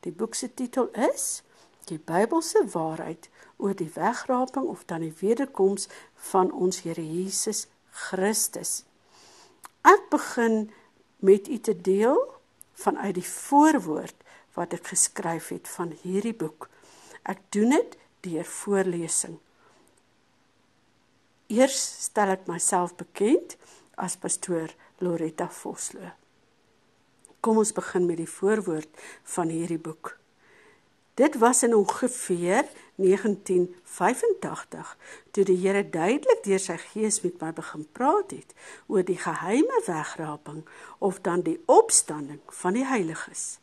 Die boek se titel is Die Bybelse waarheid oor die wegraping of dan die wederkoms van ons Here Jesus Christus. Ek begin met u te deel vanuit die voorwoord wat ek geskryf het van hierdie boek. Ek doen dit deur voorlesing. Eers stel ek myself bekend as pastoor Loretta Vosloo. Kom ons begin met die voorwoord van hierdie boek. Dit was in ongeveer 1985, toe die Here duidelik deur sy gees met my begin praat het, oor die geheime wegraping, of dan die opstanding van die heiliges.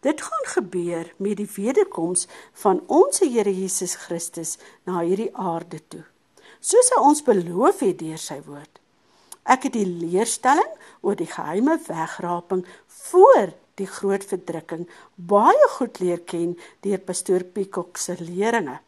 Dit gaan gebeur met die wederkoms van ons Here Jesus Christus na hierdie aarde toe, soos hy ons beloof het deur sy woord. Ek het die leerstelling oor die geheime wegraping voor die groot verdrukking baie goed leer ken deur pastoor Peacock se leringe.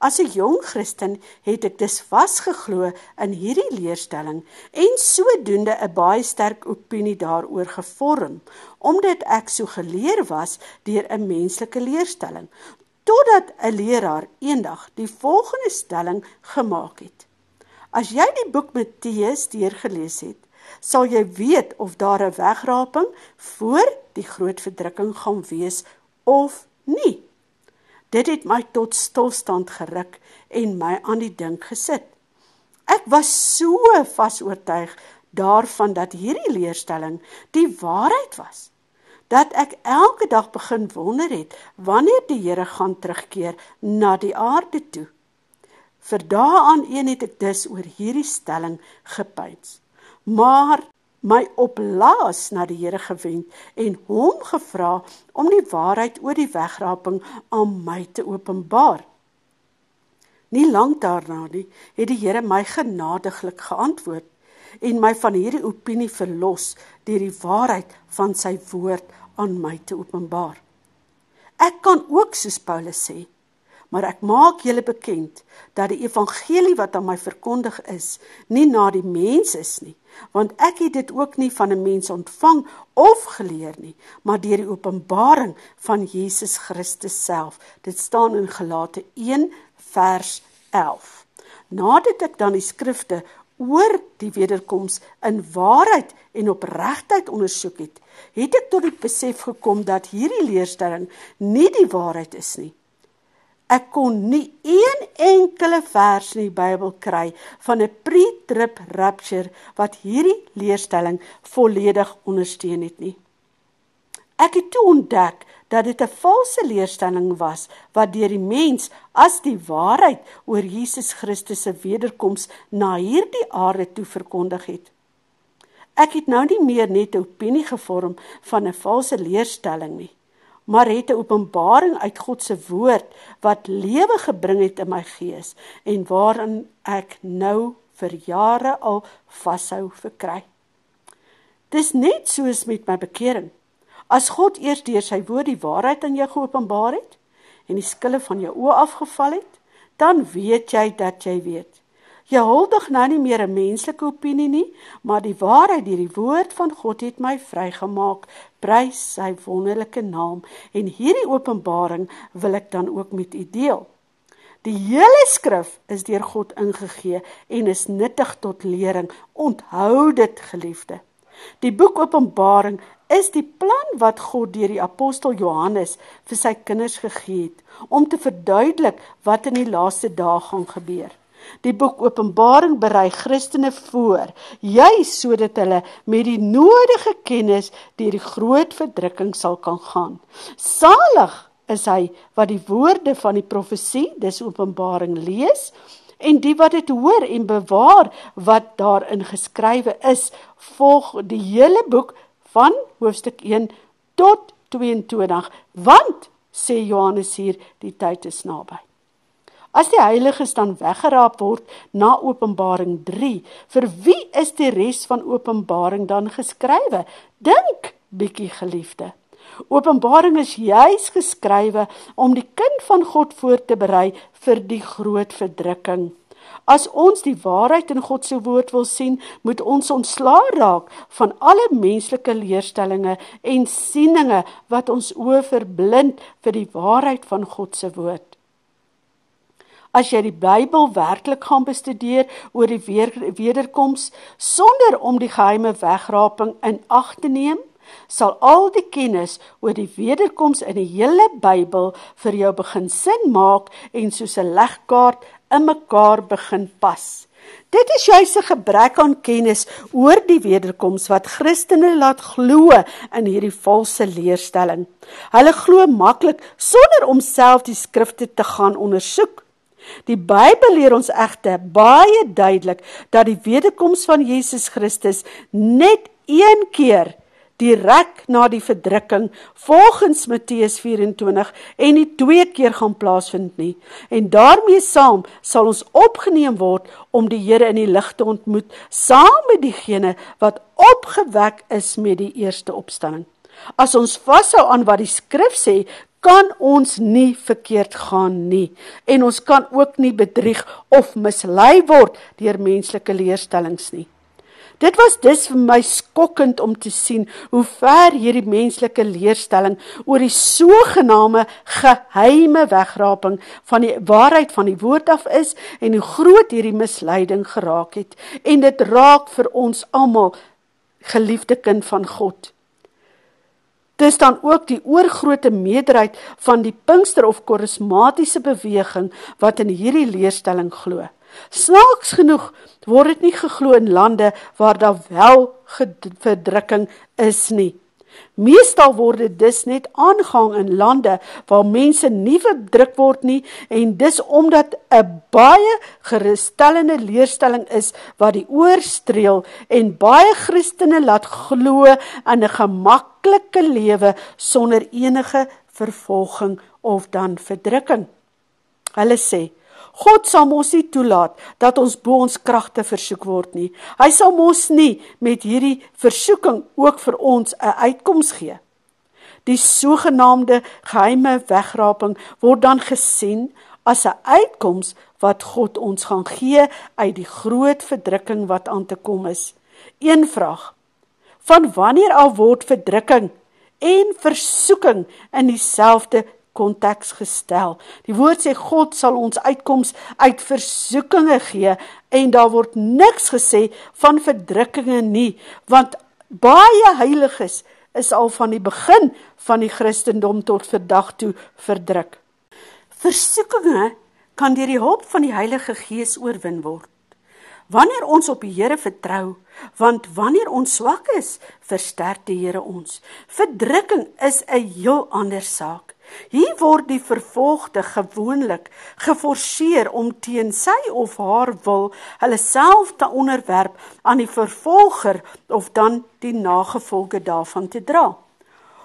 As 'n jong Christen het ek dus vasgeglo in hierdie leerstelling en sodoende 'n baie sterk opinie daaroor gevorm, omdat ek so geleer was deur 'n menslike leerstelling, totdat 'n leraar eendag die volgende stelling gemaak het. As jy die boek Matteus deurgelees het, sal jy weet of daar 'n wegraping voor die groot verdrukking gaan wees of nie. Dit het my tot stilstand geruk en my aan die dink gesit. Ek was so vas oortuig daarvan dat hierdie leerstelling die waarheid was, dat ek elke dag begin wonder het wanneer die Here gaan terugkeer na die aarde toe. Vir dae aan een het ek dus oor hierdie stelling gepeins, maar my op laas na die Here gewend en hom gevra om die waarheid oor die wegraping aan my te openbaar. Nie lank daarna nie, het die Here my genadiglik geantwoord en my van hierdie opinie verlos deur die waarheid van sy woord aan my te openbaar. Ek kan ook soos Paulus sê, maar ek maak julle bekend dat die evangelie wat aan my verkondig is, nie na die mens is nie, want ek het dit ook nie van 'n mens ontvang of geleer nie, maar deur die openbaring van Jesus Christus self. Dit staan in Galate 1 vers 11. Nadat ek dan die skrifte oor die wederkoms in waarheid en opregtheid ondersoek het, het ek tot die besef gekom dat hierdie leerstelling nie die waarheid is nie. Ek kon nie een enkele vers in die Bybel kry van 'n pre-trib rapture wat hierdie leerstelling volledig ondersteun het nie. Ek het toe ontdek dat dit 'n valse leerstelling was wat deur die mens as die waarheid oor Jesus Christus se wederkoms na hierdie aarde toe verkondig het. Ek het nou nie meer net 'n opinie gevorm van 'n valse leerstelling nie, maar het 'n openbaring uit God se woord wat lewe gebring het in my gees en waarin ek nou vir jare al vashou verkry. Dis net soos met my bekering. As God eers deur sy woord die waarheid aan jou geopenbaar het en die skille van jou oë afgeval het, dan weet jy dat jy weet. Jy huldig nou nie meer 'n menslike opinie nie, maar die waarheid deur die woord van God het my vrygemaak. Prys sy wonderlike naam, en hierdie openbaring wil ek dan ook met u deel. Die hele skrif is deur God ingegee en is nuttig tot lering. Onthou dit, geliefde. Die boek Openbaring is die plan wat God deur die apostel Johannes vir sy kinders gegee het, om te verduidelik wat in die laaste dae gaan gebeur. Die boek Openbaring berei Christene voor, juis sodat hulle met die nodige kennis deur die groot verdrukking sal kan gaan. Salig is hy wat die woorde van die profesie, dis Openbaring, lees, en die wat dit hoor en bewaar wat daarin geskrywe is, volg die hele boek van hoofstuk 1 tot 22, want, sê Johannes hier, die tyd is naby. As die heiliges dan weggeraap word na Openbaring 3, vir wie is die res van Openbaring dan geskrywe? Dink, bietjie geliefde. Openbaring is juis geskrywe om die kind van God voor te berei vir die groot verdrukking. As ons die waarheid in God se woord wil sien, moet ons ontslae raak van alle menslike leerstellinge en sieninge wat ons oë verblind vir die waarheid van God se woord. As jy die Bybel werklik gaan bestudeer oor die wederkoms, sonder om die geheime wegraping in ag te neem, sal al die kennis oor die wederkoms in die hele Bybel vir jou begin sin maak en soos 'n legkaart in mekaar begin pas. Dit is juis 'n gebrek aan kennis oor die wederkoms wat Christene laat glo in hierdie valse leerstelling. Hulle glo maklik sonder om self die skrifte te gaan ondersoek. Die Bybel leer ons egter baie duidelik dat die wederkoms van Jesus Christus net een keer direk na die verdrukking volgens Matteus 24 en nie 2 keer gaan plaasvind nie. En daarmee saam sal ons opgeneem word om die Here in die lig te ontmoet, saam met diegene wat opgewek is met die eerste opstanding. As ons vashou aan wat die skrif sê, kan ons nie verkeerd gaan nie. En ons kan ook nie bedrieg of mislei word deur menslike leerstellings nie. Dit was dus vir my skokkend om te sien hoe ver hierdie menslike leerstelling oor die sogenaamde geheime wegraping van die waarheid van die woord af is en hoe groot hierdie misleiding geraak het. En dit raak vir ons almal, geliefde kind van God. Dis dan ook die oorgrote meerderheid van die Pinkster of charismatiese beweging wat in hierdie leerstelling glo. Snaaks genoeg word dit nie geglo in lande waar daar wel verdrukking is nie. Meestal word dit dus net aangehang in lande waar mense nie verdruk word nie en dis omdat 'n baie geruststellende leerstelling is wat die oorstreel en baie Christene laat glo in 'n gemaklike lewe sonder enige vervolging of dan verdrukking. Hulle sê, God sal mos nie toelaat dat ons bo ons kragte versoek word nie. Hy sal mos nie met hierdie versoeking ook vir ons 'n uitkoms gee. Die sogenaamde geheime wegraping word dan gesien as 'n uitkoms wat God ons gaan gee uit die groot verdrukking wat aan te kom is. Een vraag: van wanneer af word verdrukking en versoeking in dieselfde konteks gestel? Die woord sê God sal ons uitkoms uit versoekinge gee en daar word niks gesê van verdrukkinge nie, want baie heiliges is al van die begin van die Christendom tot vandag toe verdruk. Versoekinge kan deur die hulp van die Heilige Gees oorwin word. Wanneer ons op die Here vertrou, want wanneer ons swak is, versterk die Here ons. Verdrukking is 'n heel ander saak. Hier word die vervolgde gewoonlik geforseer om teen sy of haar wil hulle self te onderwerp aan die vervolger of dan die nagevolge daarvan te dra.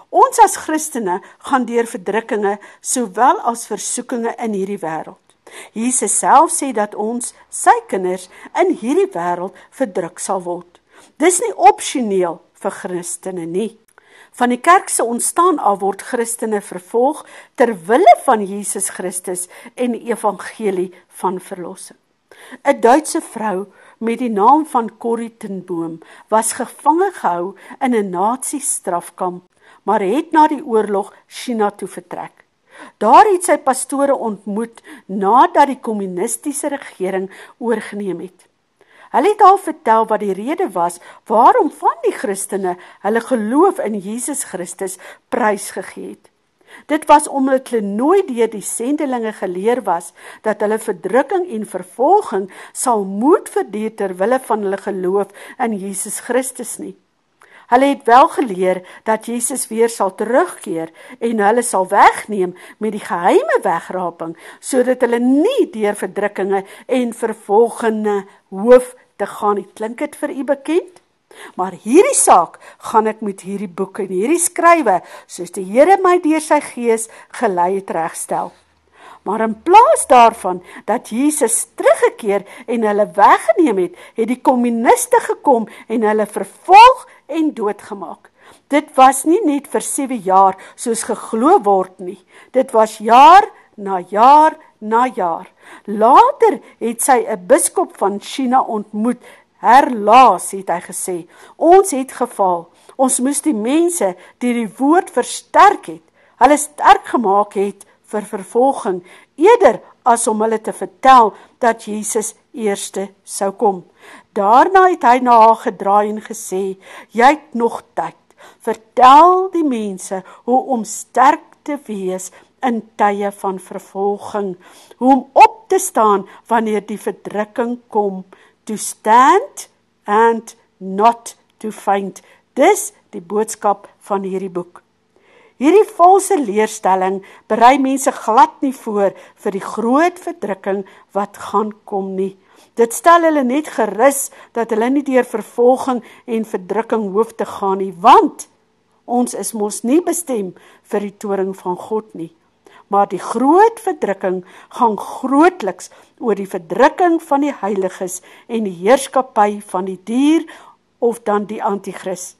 Ons as Christene gaan deur verdrukkinge sowel as versoekinge in hierdie wêreld. Jesus self sê dat ons, sy kinders, in hierdie wêreld verdruk sal word. Dis nie opsioneel vir Christene nie. Van die kerk se ontstaan af word Christene vervolg ter wille van Jesus Christus en die evangelie van verlossing. 'n Duitse vrou met die naam van Corrie ten Boom was gevange gehou in 'n nazi-strafkamp, maar het na die oorlog China toe vertrek. Daar het sy pastore ontmoet nadat die kommunistiese regering oorgeneem het. Hulle het al vertel wat die rede was waarom van die Christene hulle geloof in Jesus Christus prysgegee het. Dit was omdat hulle nooit deur die sendelinge geleer was dat hulle verdrukking en vervolging sal moet verduur ter wille van hulle geloof in Jesus Christus nie. Hulle het wel geleer dat Jesus weer sal terugkeer en hulle sal wegneem met die geheime wegraping, sodat hulle nie deur verdrukkinge en vervolgende hoef te gaan nie. Klink dit vir u bekend? Maar hierdie saak gaan ek met hierdie boek en hierdie skrywe, soos die Here my deur sy Gees gelei het, regstel. Maar in plaas daarvan dat Jesus teruggekeer en hulle weggeneem het, het die kommuniste gekom en hulle vervolg en doodgemaak. Dit was nie net vir 7 jaar soos geglo word nie. Dit was jaar na jaar na jaar. Later het sy 'n biskop van China ontmoet. Herlaas, het hy gesê, ons het gefaal. Ons moes die mense die die woord versterk het, hulle sterk gemaak het vir vervolging, eerder as om hulle te vertel dat Jesus eerste sou kom. Daarna het hy na haar gedraai en gesê, jy het nog tyd. Vertel die mense hoe om sterk te wees in tye van vervolging, hoe om op te staan wanneer die verdrukking kom, to stand and not to faint. Dis die boodskap van hierdie boek. Hierdie valse leerstelling berei mense glad nie voor vir die groot verdrukking wat gaan kom nie. Dit stel hulle net gerus dat hulle nie deur vervolging en verdrukking hoef te gaan nie, want ons is mos nie bestem vir die toring van God nie. Maar die groot verdrukking gaan grootliks oor die verdrukking van die heiliges en die heerskappy van die dier of dan die antichrist.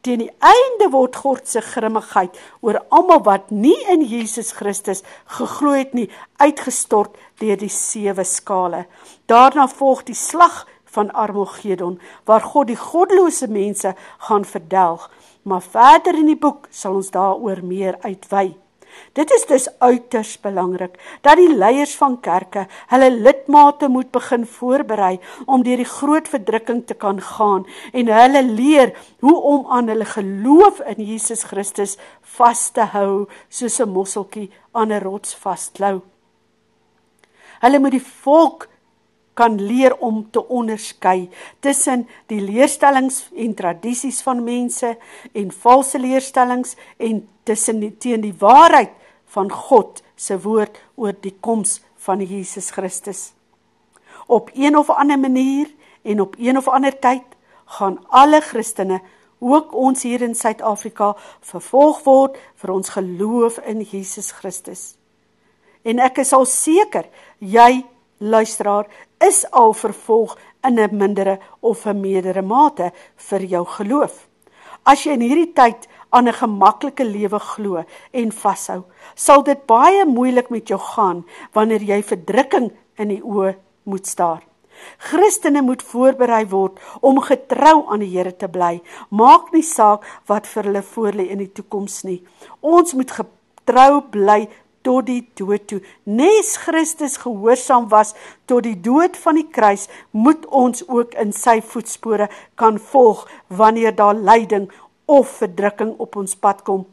Teen die einde word God se grimmigheid oor almal wat nie in Jesus Christus geglo het nie, uitgestort deur die 7 skale. Daarna volg die slag van Armagedon, waar God die goddelose mense gaan verdelg. Maar verder in die boek sal ons daaroor meer uitwy. Dit is dus uiters belangrik, dat die leiers van kerke hulle lidmate moet begin voorberei, om deur die groot verdrukking te kan gaan, en hulle leer hoe om aan hulle geloof in Jesus Christus vas te hou, soos 'n mosseltjie aan 'n rots vasklou. Hulle moet die volk kan leer om te onderskei tussen die leerstellings en tradisies van mense en valse leerstellings en teen die waarheid van God se woord oor die koms van Jesus Christus. Op een of ander manier en op een of ander tyd gaan alle Christene, ook ons hier in Suid-Afrika, vervolg word vir ons geloof in Jesus Christus. En ek is al seker, jy, luisteraar, is al vervolg in 'n mindere of 'n meerdere mate vir jou geloof. As jy in hierdie tyd aan 'n gemaklike lewe glo en vashou, sal dit baie moeilik met jou gaan wanneer jy verdrukking in die oë moet staar. Christene moet voorberei word om getrou aan die Here te bly. Maak nie saak wat vir hulle voorlê in die toekoms nie. Ons moet getrou bly tot die dood toe. Nes Christus gehoorsaam was tot die dood van die kruis, moet ons ook in sy voetspore kan volg wanneer daar lyding of verdrukking op ons pad kom.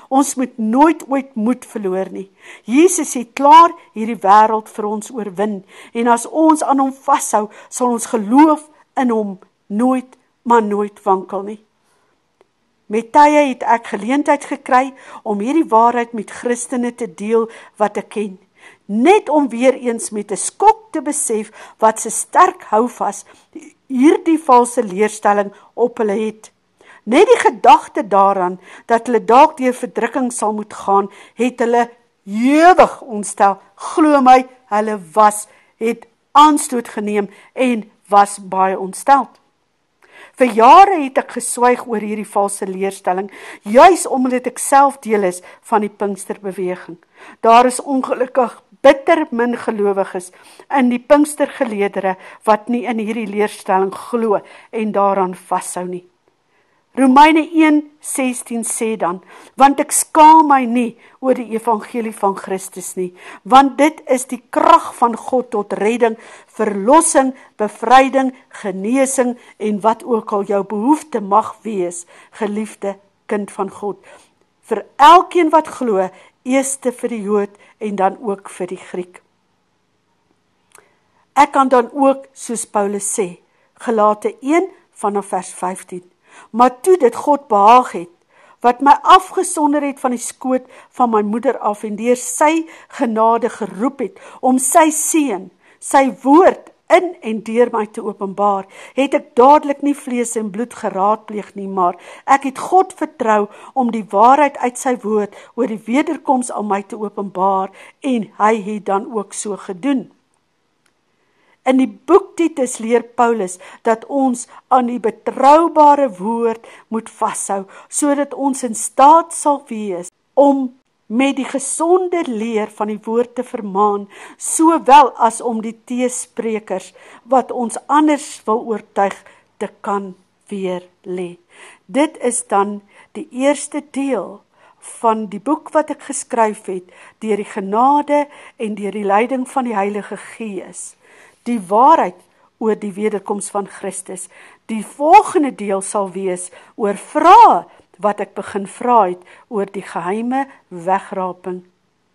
Ons moet nooit ooit moed verloor nie. Jesus het klaar hierdie wêreld vir ons oorwin, en as ons aan hom vashou, sal ons geloof in hom nooit, maar nooit wankel nie. Met tye het ek geleentheid gekry om hierdie waarheid met Christene te deel wat ek ken, net om weer eens met 'n skok te besef wat se sterk houvas hierdie valse leerstelling op hulle het. Net die gedagte daaraan dat hulle dalk deur verdrukking sal moet gaan, het hulle ewig ontstel. Glo my, hulle het aanstoot geneem en was baie ontsteld. Vir jare het ek geswyg oor hierdie valse leerstelling, juis omdat ek self deel is van die Pinksterbeweging. Daar is ongelukkig bitter min gelowiges in die Pinkstergeleedere wat nie in hierdie leerstelling glo en daaraan vashou nie. Romeine 1:16 sê dan, want ek skaam my nie oor die evangelie van Christus nie, want dit is die krag van God tot redding, verlossing, bevryding, genesing en wat ook al jou behoefte mag wees, geliefde kind van God. Vir elkeen wat glo, eerste vir die Jood en dan ook vir die Griek. Ek kan dan ook, soos Paulus sê, Galate 1 vanaf vers 15, maar toe dit God behaag het, wat my afgesonder het van die skoot van my moeder af en deur sy genade geroep het, om sy seun, sy woord in en deur my te openbaar, het ek dadelik nie vlees en bloed geraadpleeg nie, maar ek het God vertrou om die waarheid uit sy woord oor die wederkoms aan my te openbaar, en hy het dan ook so gedoen. In die boek Titus leer Paulus dat ons aan die betroubare woord moet vashou, sodat ons in staat sal wees om met die gesonde leer van die woord te vermaan, sowel as om die teesprekers wat ons anders wil oortuig te kan weerlê. Dit is dan die eerste deel van die boek wat ek geskryf het, deur die genade en deur die leiding van die Heilige Gees. Die waarheid oor die wederkoms van Christus. Die volgende deel sal wees oor vrae wat ek begin vra het oor die geheime wegraping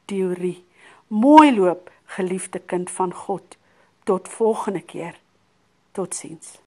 teorie. Mooi loop, geliefde kind van God. Tot volgende keer. Totsiens.